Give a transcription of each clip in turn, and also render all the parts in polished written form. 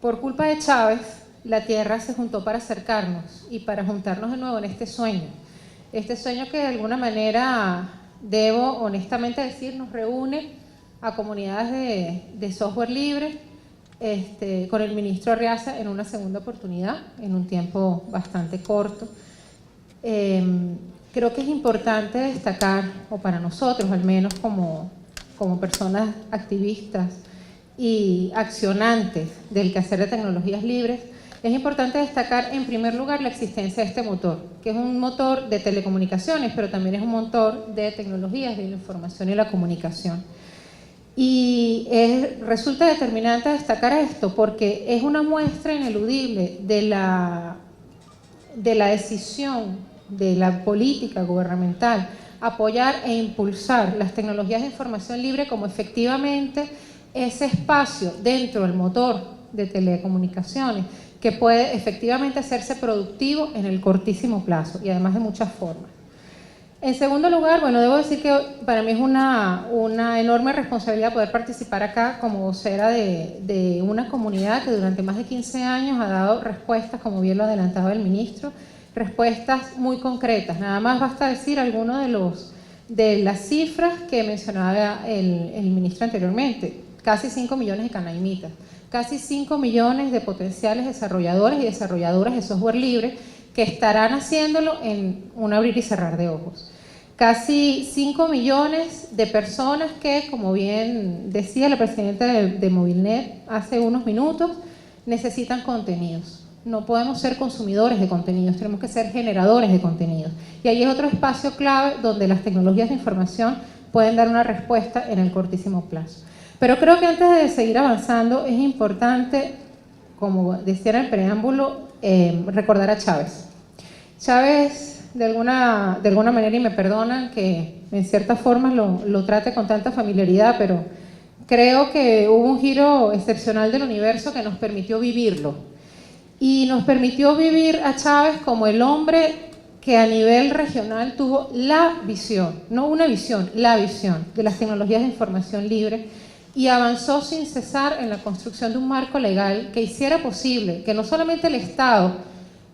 Por culpa de Chávez, la Tierra se juntó para acercarnos y para juntarnos de nuevo en este sueño que de alguna manera, debo honestamente decir, nos reúne a comunidades de software libre, con el ministro Arriaza en una segunda oportunidad, en un tiempo bastante corto. Creo que es importante destacar, o para nosotros al menos como personas activistas y accionantes del quehacer de tecnologías libres, es importante destacar en primer lugar la existencia de este motor, que es un motor de telecomunicaciones, pero también es un motor de tecnologías de la información y la comunicación. Y resulta determinante destacar esto porque es una muestra ineludible de la decisión de la política gubernamental apoyar e impulsar las tecnologías de información libre como efectivamente ese espacio dentro del motor de telecomunicaciones que puede efectivamente hacerse productivo en el cortísimo plazo y además de muchas formas. En segundo lugar, bueno, debo decir que para mí es una enorme responsabilidad poder participar acá como vocera de una comunidad que durante más de 15 años ha dado respuestas, como bien lo adelantaba el ministro, respuestas muy concretas. Nada más basta decir algunos de las cifras que mencionaba el ministro anteriormente. Casi 5 millones de canaimitas, casi 5 millones de potenciales desarrolladores y desarrolladoras de software libre que estarán haciéndolo en un abrir y cerrar de ojos. Casi 5 millones de personas que, como bien decía la presidenta de Movilnet hace unos minutos, necesitan contenidos. No podemos ser consumidores de contenidos, tenemos que ser generadores de contenidos. Y ahí es otro espacio clave donde las tecnologías de información pueden dar una respuesta en el cortísimo plazo. Pero creo que antes de seguir avanzando es importante, como decía en el preámbulo, recordar a Chávez. Chávez, de alguna manera, y me perdonan que en cierta forma lo trate con tanta familiaridad, pero creo que hubo un giro excepcional del universo que nos permitió vivirlo. Y nos permitió vivir a Chávez como el hombre que a nivel regional tuvo la visión, no una visión, la visión de las tecnologías de información libre y avanzó sin cesar en la construcción de un marco legal que hiciera posible que no solamente el Estado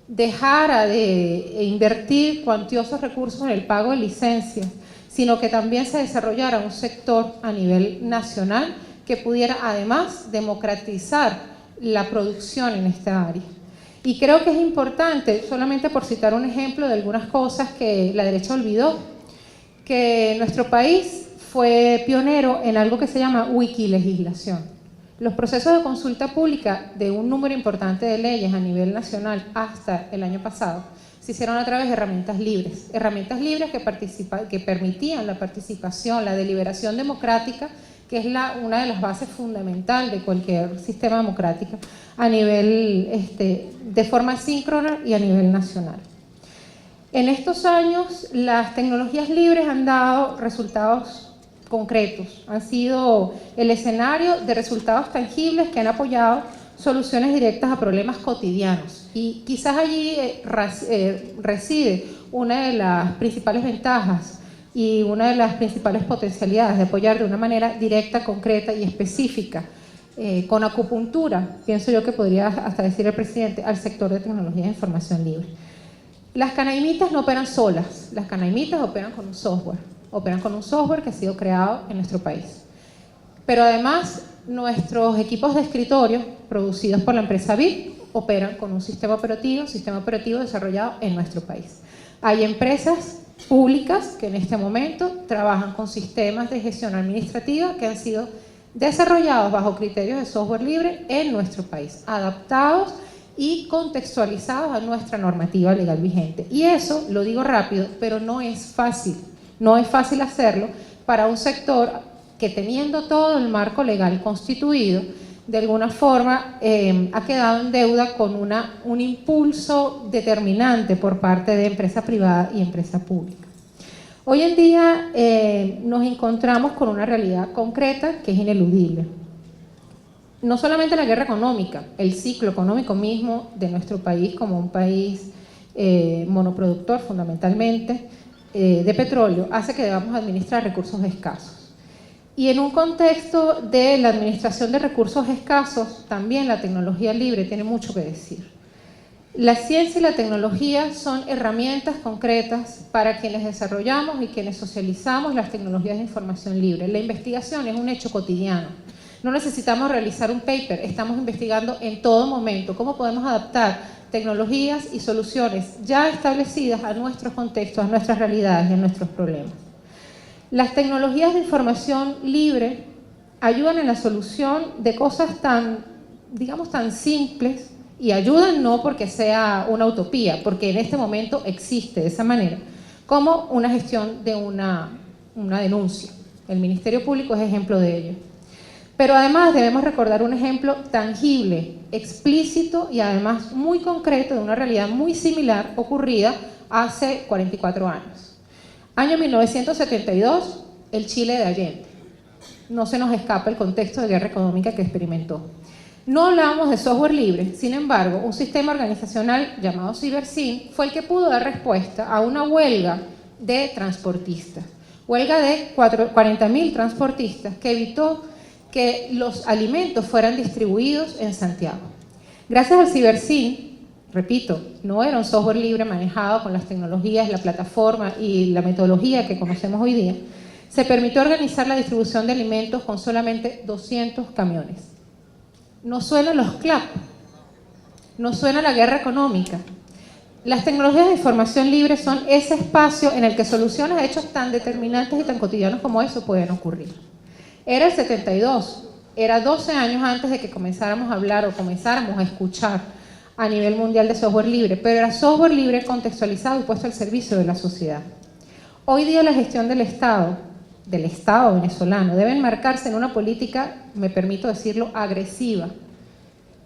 dejara de invertir cuantiosos recursos en el pago de licencias, sino que también se desarrollara un sector a nivel nacional que pudiera además democratizar la producción en esta área. Y creo que es importante, solamente por citar un ejemplo de algunas cosas que la derecha olvidó, que nuestro país fue pionero en algo que se llama wikilegislación. Los procesos de consulta pública de un número importante de leyes a nivel nacional hasta el año pasado se hicieron a través de herramientas libres que permitían la participación, la deliberación democrática, que es una de las bases fundamentales de cualquier sistema democrático a nivel, de forma síncrona y a nivel nacional. En estos años, las tecnologías libres han dado resultados concretos, han sido el escenario de resultados tangibles que han apoyado soluciones directas a problemas cotidianos. Y quizás allí reside una de las principales ventajas y una de las principales potencialidades de apoyar de una manera directa, concreta y específica, con acupuntura, pienso yo que podría hasta decir el presidente, al sector de tecnología de información libre. Las canaimitas no operan solas, las canaimitas operan con un software que ha sido creado en nuestro país. Pero además, nuestros equipos de escritorio, producidos por la empresa VIP, operan con un sistema operativo desarrollado en nuestro país. Hay empresas públicas que en este momento trabajan con sistemas de gestión administrativa que han sido desarrollados bajo criterios de software libre en nuestro país, adaptados y contextualizados a nuestra normativa legal vigente. Y eso, lo digo rápido, pero no es fácil. No es fácil hacerlo para un sector que, teniendo todo el marco legal constituido, de alguna forma ha quedado en deuda con un impulso determinante por parte de empresa privada y empresa pública. Hoy en día nos encontramos con una realidad concreta que es ineludible. No solamente la guerra económica, el ciclo económico mismo de nuestro país como un país monoproductor fundamentalmente de petróleo hace que debamos administrar recursos escasos. Y en un contexto de la administración de recursos escasos, también la tecnología libre tiene mucho que decir. La ciencia y la tecnología son herramientas concretas para quienes desarrollamos y quienes socializamos las tecnologías de información libre. La investigación es un hecho cotidiano. No necesitamos realizar un paper, estamos investigando en todo momento cómo podemos adaptar tecnologías y soluciones ya establecidas a nuestros contextos, a nuestras realidades y a nuestros problemas. Las tecnologías de información libre ayudan en la solución de cosas tan, digamos, tan simples, y ayudan no porque sea una utopía, porque en este momento existe de esa manera, como una gestión de una denuncia. El Ministerio Público es ejemplo de ello. Pero además debemos recordar un ejemplo tangible, explícito y además muy concreto de una realidad muy similar ocurrida hace 44 años. Año 1972, el Chile de Allende. No se nos escapa el contexto de guerra económica que experimentó. No hablábamos de software libre, sin embargo, un sistema organizacional llamado Cibersyn fue el que pudo dar respuesta a una huelga de transportistas. Huelga de 40.000 transportistas que evitó que los alimentos fueran distribuidos en Santiago. Gracias al Cibersyn, repito, no era un software libre manejado con las tecnologías, la plataforma y la metodología que conocemos hoy día, se permitió organizar la distribución de alimentos con solamente 200 camiones. No suenan los CLAP, no suena la guerra económica. Las tecnologías de información libre son ese espacio en el que soluciones a hechos tan determinantes y tan cotidianos como eso pueden ocurrir. Era el 72, era 12 años antes de que comenzáramos a hablar o comenzáramos a escuchar a nivel mundial de software libre, pero era software libre contextualizado y puesto al servicio de la sociedad. Hoy día la gestión del Estado venezolano, debe enmarcarse en una política, me permito decirlo, agresiva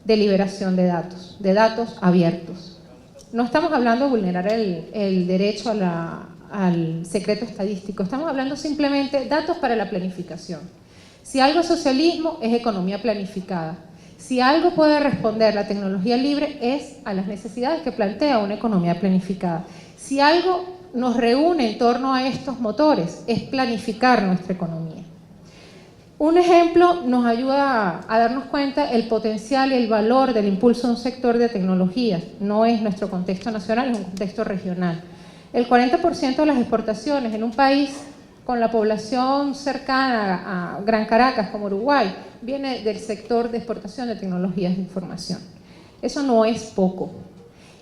de liberación de datos abiertos. No estamos hablando de vulnerar el derecho al secreto estadístico, estamos hablando simplemente de datos para la planificación. Si algo es socialismo, es economía planificada. Si algo puede responder la tecnología libre es a las necesidades que plantea una economía planificada. Si algo nos reúne en torno a estos motores es planificar nuestra economía. Un ejemplo nos ayuda a darnos cuenta el potencial y el valor del impulso de un sector de tecnologías. No es nuestro contexto nacional, es un contexto regional. El 40% de las exportaciones en un país con la población cercana a Gran Caracas como Uruguay viene del sector de exportación de tecnologías de información. Eso no es poco.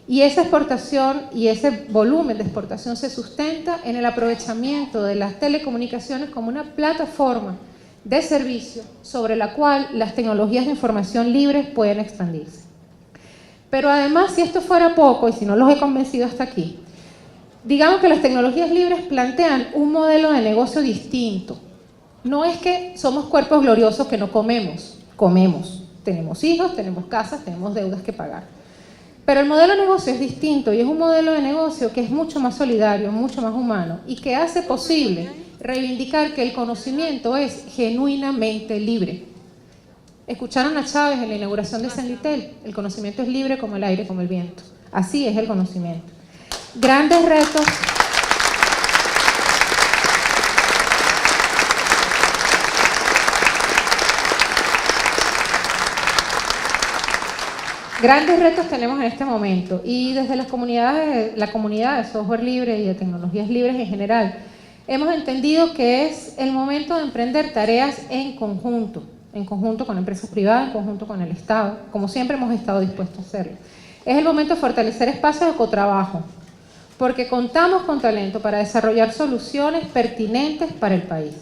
Y esa exportación y ese volumen de exportación se sustenta en el aprovechamiento de las telecomunicaciones como una plataforma de servicio sobre la cual las tecnologías de información libres pueden expandirse. Pero además, si esto fuera poco, y si no los he convencido hasta aquí, digamos que las tecnologías libres plantean un modelo de negocio distinto. No es que somos cuerpos gloriosos que no comemos, comemos. Tenemos hijos, tenemos casas, tenemos deudas que pagar. Pero el modelo de negocio es distinto y es un modelo de negocio que es mucho más solidario, mucho más humano y que hace posible reivindicar que el conocimiento es genuinamente libre. Escucharon a Chávez en la inauguración de Senditel, el conocimiento es libre como el aire, como el viento. Así es el conocimiento. Grandes retos. Grandes retos tenemos en este momento y desde las comunidades, la comunidad de software libre y de tecnologías libres en general, hemos entendido que es el momento de emprender tareas en conjunto con empresas privadas, en conjunto con el Estado, como siempre hemos estado dispuestos a hacerlo. Es el momento de fortalecer espacios de cotrabajo, porque contamos con talento para desarrollar soluciones pertinentes para el país.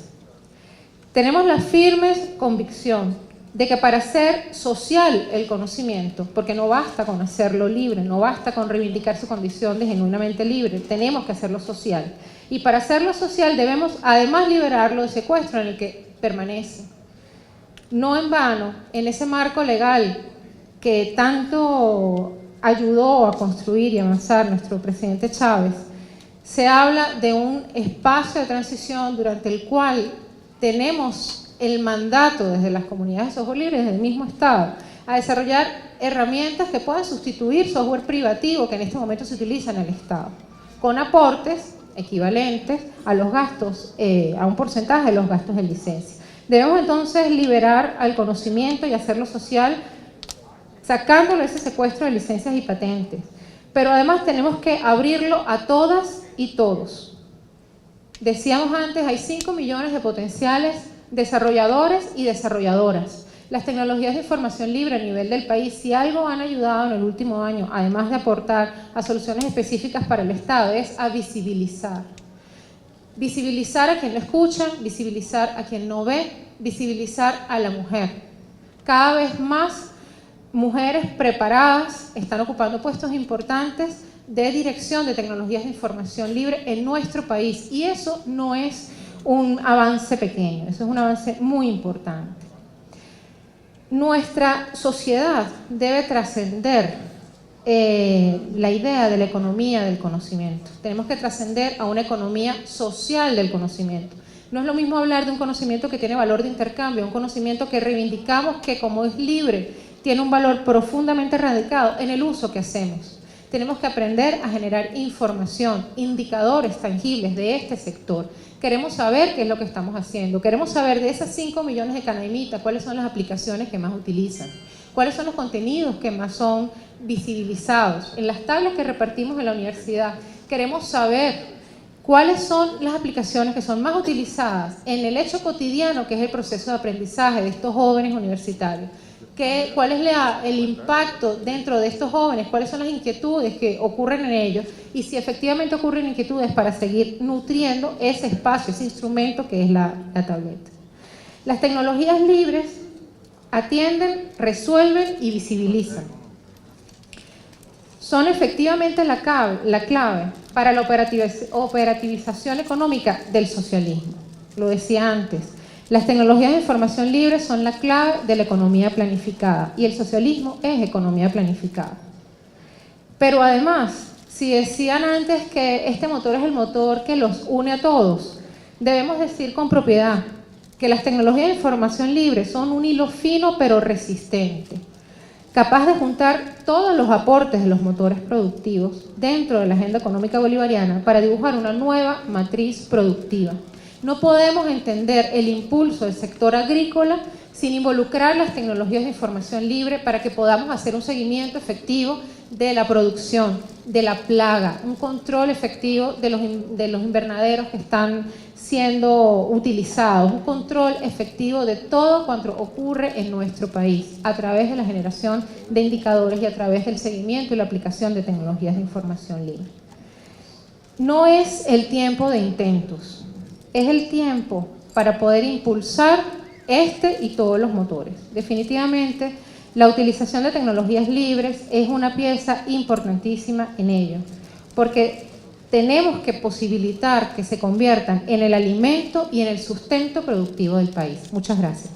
Tenemos la firme convicción de que para hacer social el conocimiento, porque no basta con hacerlo libre, no basta con reivindicar su condición de genuinamente libre, tenemos que hacerlo social. Y para hacerlo social debemos además liberarlo de secuestro en el que permanece. No en vano, en ese marco legal que tanto ayudó a construir y avanzar nuestro presidente Chávez, se habla de un espacio de transición durante el cual tenemos el mandato desde las comunidades de software libre, desde el mismo Estado, a desarrollar herramientas que puedan sustituir software privativo que en este momento se utiliza en el Estado, con aportes equivalentes a los gastos, a un porcentaje de los gastos de licencia. Debemos entonces liberar al conocimiento y hacerlo social, sacándolo ese secuestro de licencias y patentes. Pero además tenemos que abrirlo a todas y todos. Decíamos antes, hay 5 millones de potenciales desarrolladores y desarrolladoras. Las tecnologías de información libre a nivel del país, si algo han ayudado en el último año, además de aportar a soluciones específicas para el Estado, es a visibilizar. Visibilizar a quien no escucha, visibilizar a quien no ve, visibilizar a la mujer. Cada vez más mujeres preparadas están ocupando puestos importantes de dirección de tecnologías de información libre en nuestro país. Y eso no es un avance pequeño, eso es un avance muy importante. Nuestra sociedad debe trascender la idea de la economía del conocimiento. Tenemos que trascender a una economía social del conocimiento. No es lo mismo hablar de un conocimiento que tiene valor de intercambio, un conocimiento que reivindicamos que, como es libre, tiene un valor profundamente radicado en el uso que hacemos. Tenemos que aprender a generar información, indicadores tangibles de este sector. Queremos saber qué es lo que estamos haciendo. Queremos saber de esas 5 millones de canaimitas, cuáles son las aplicaciones que más utilizan, cuáles son los contenidos que más son visibilizados. En las tablas que repartimos en la universidad, queremos saber cuáles son las aplicaciones que son más utilizadas en el hecho cotidiano, que es el proceso de aprendizaje de estos jóvenes universitarios. ¿Cuál es el impacto dentro de estos jóvenes? ¿Cuáles son las inquietudes que ocurren en ellos? Y si efectivamente ocurren inquietudes para seguir nutriendo ese espacio, ese instrumento que es la tableta. Las tecnologías libres atienden, resuelven y visibilizan. Son efectivamente la clave para la operativización económica del socialismo. Lo decía antes. Las tecnologías de información libre son la clave de la economía planificada y el socialismo es economía planificada. Pero además, si decían antes que este motor es el motor que los une a todos, debemos decir con propiedad que las tecnologías de información libre son un hilo fino pero resistente, capaz de juntar todos los aportes de los motores productivos dentro de la agenda económica bolivariana para dibujar una nueva matriz productiva. No podemos entender el impulso del sector agrícola sin involucrar las tecnologías de información libre para que podamos hacer un seguimiento efectivo de la producción, de la plaga, un control efectivo de los invernaderos que están siendo utilizados, un control efectivo de todo cuanto ocurre en nuestro país a través de la generación de indicadores y a través del seguimiento y la aplicación de tecnologías de información libre. No es el tiempo de intentos. Es el tiempo para poder impulsar este y todos los motores. Definitivamente, la utilización de tecnologías libres es una pieza importantísima en ello, porque tenemos que posibilitar que se conviertan en el alimento y en el sustento productivo del país. Muchas gracias.